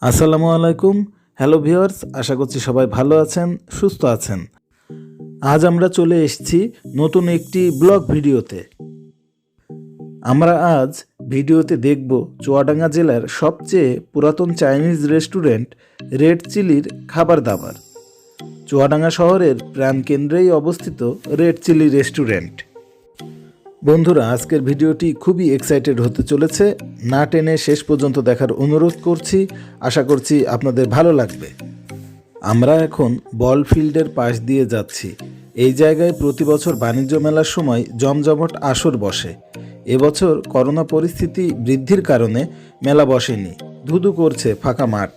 আসসালামু আলাইকুম। Hello viewers, আশা করছি সবাই ভালো আছেন, সুস্থ আছেন। আজ আমরা চলে এসেছি নতুন একটি ব্লগ ভিডিওতে। আমরা আজ ভিডিওতে দেখব চুয়াডাঙ্গা জেলার সবচেয়ে পুরাতন চাইনিজ রেস্টুরেন্ট রেড চিলির খাবার দাবার। চুয়াডাঙ্গা শহরের প্রাণকেন্দ্রেই অবস্থিত রেড চিলি রেস্টুরেন্ট। বন্ধুরা, আজকের ভিডিওটি খুবই এক্সাইটেড হতে চলেছে। না টেনে শেষ পর্যন্ত দেখার অনুরোধ করছি। আশা করছি আপনাদের ভালো লাগবে। আমরা এখন বল ফিল্ডের পাশ দিয়ে যাচ্ছি। এই জায়গায় প্রতি বছর বাণিজ্য মেলার সময় জমজমাট আসর বসে। এবছর করোনা পরিস্থিতি বৃদ্ধির কারণে মেলা বসেনি, ধুধু করছে ফাঁকা মাঠ।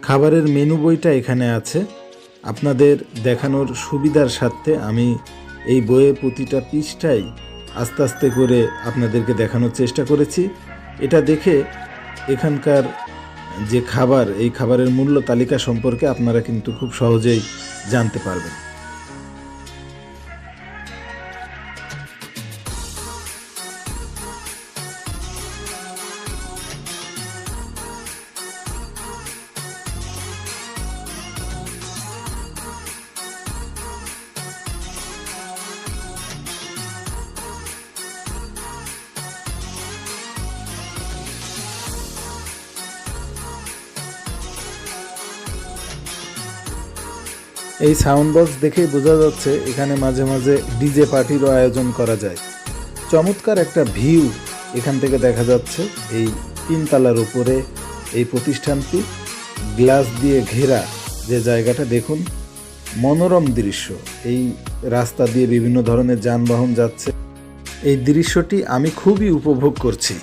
খাবারের মেনু বইটা এখানে আছে। আপনাদের দেখানোর সুবিধার স্বার্থে আমি এই বইয়ের প্রতিটা পৃষ্ঠাই আস্তে আস্তে করে আপনাদেরকে দেখানোর চেষ্টা করেছি। এটা দেখে এখানকার যে খাবার, এই খাবারের মূল্য তালিকা সম্পর্কে আপনারা কিন্তু খুব সহজেই জানতে পারবেন। এই সাউন্ড বক্স দেখেই বোঝা যাচ্ছে এখানে মাঝে মাঝে ডিজে পার্টিরও আয়োজন করা যায়। চমৎকার একটা ভিউ এখান থেকে দেখা যাচ্ছে। এই 3 তলার উপরে এই প্রতিষ্ঠানটি, গ্লাস দিয়ে ঘেরা যে জায়গাটা দেখুন, মনোরম দৃশ্য। এই রাস্তা দিয়ে বিভিন্ন ধরনের যানবাহন যাচ্ছে। এই দৃশ্যটি আমি খুবই উপভোগ করছি।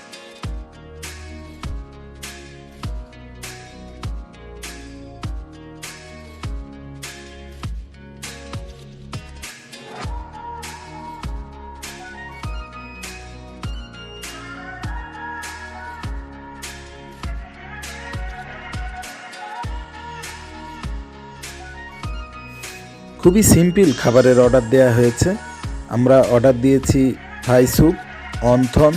খুবই সিম্পল খাবারের অর্ডার দেওয়া হয়েছে। আমরা অর্ডার দিয়েছি থাই স্যুপ, অন্থন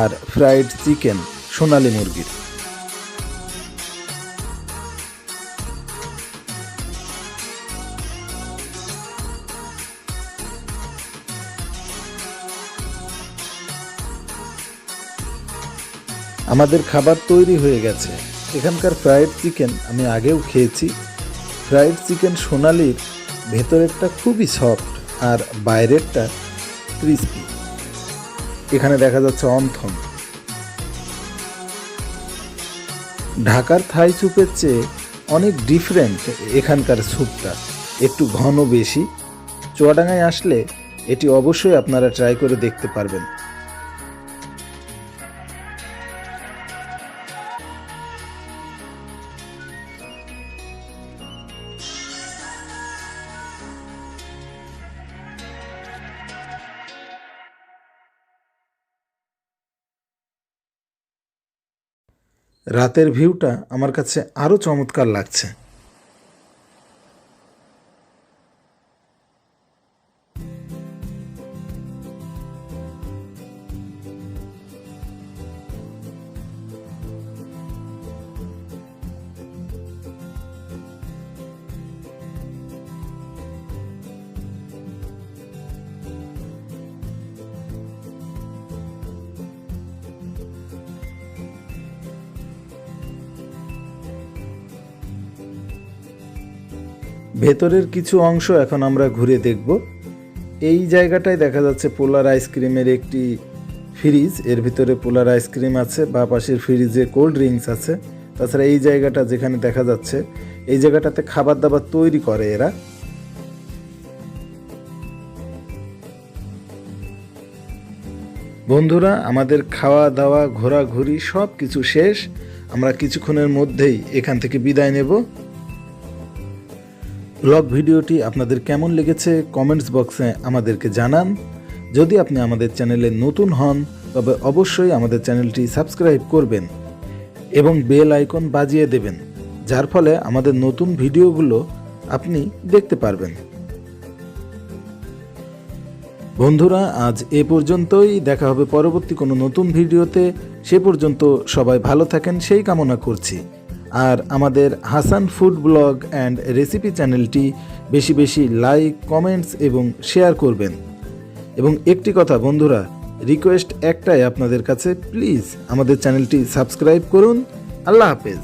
আর ফ্রাইড চিকেন সোনালী মুরগির। আমাদের খাবার তৈরি হয়ে গেছে। এখানকার ফ্রাইড চিকেন আমি আগেও খেয়েছি। ফ্রাইড চিকেন সোনালির ভেতরেরটা খুবই সফট আর বাইরেরটা ক্রিস্পি। এখানে দেখা যাচ্ছে অন্থন। ঢাকার থাই স্যুপের চেয়ে অনেক ডিফারেন্ট এখানকার স্যুপটা, একটু ঘন বেশি। চুয়াডাঙ্গায় আসলে এটি অবশ্যই আপনারা ট্রাই করে দেখতে পারবেন। রাতের ভিউটা আমার কাছে আরও চমৎকার লাগছে। ভেতরের কিছু অংশ এখন আমরা ঘুরে দেখব। এই জায়গাটায় দেখা যাচ্ছে পোলার আইসক্রিমের একটি ফ্রিজ, এর ভিতরে পোলার আইসক্রিম আছে, বা পাশের ফ্রিজে কোল্ড ড্রিঙ্কস আছে। তাছাড়া এই জায়গাটা যেখানে দেখা যাচ্ছে, এই জায়গাটাতে খাবার দাবার তৈরি করে এরা। বন্ধুরা, আমাদের খাওয়া দাওয়া ঘোরাঘুরি সব কিছু শেষ। আমরা কিছুক্ষণের মধ্যেই এখান থেকে বিদায় নেব। ব্লগ ভিডিওটি আপনাদের কেমন লেগেছে কমেন্টস বক্সে আমাদেরকে জানান। যদি আপনি আমাদের চ্যানেলে নতুন হন তবে অবশ্যই আমাদের চ্যানেলটি সাবস্ক্রাইব করবেন এবং বেল আইকন বাজিয়ে দেবেন, যার ফলে আমাদের নতুন ভিডিওগুলো আপনি দেখতে পারবেন। বন্ধুরা, আজ এ পর্যন্তই। দেখা হবে পরবর্তী কোনো নতুন ভিডিওতে। সে পর্যন্ত সবাই ভালো থাকেন সেই কামনা করছি। আর আমাদের Hasan food blog and recipe চ্যানেলটি বেশি বেশি লাইক, কমেন্টস এবং শেয়ার করবেন। এবং একটি কথা বন্ধুরা, রিকোয়েস্ট একটাই আপনাদের কাছে, প্লিজ আমাদের চ্যানেলটি সাবস্ক্রাইব করুন। আল্লাহ হাফেজ।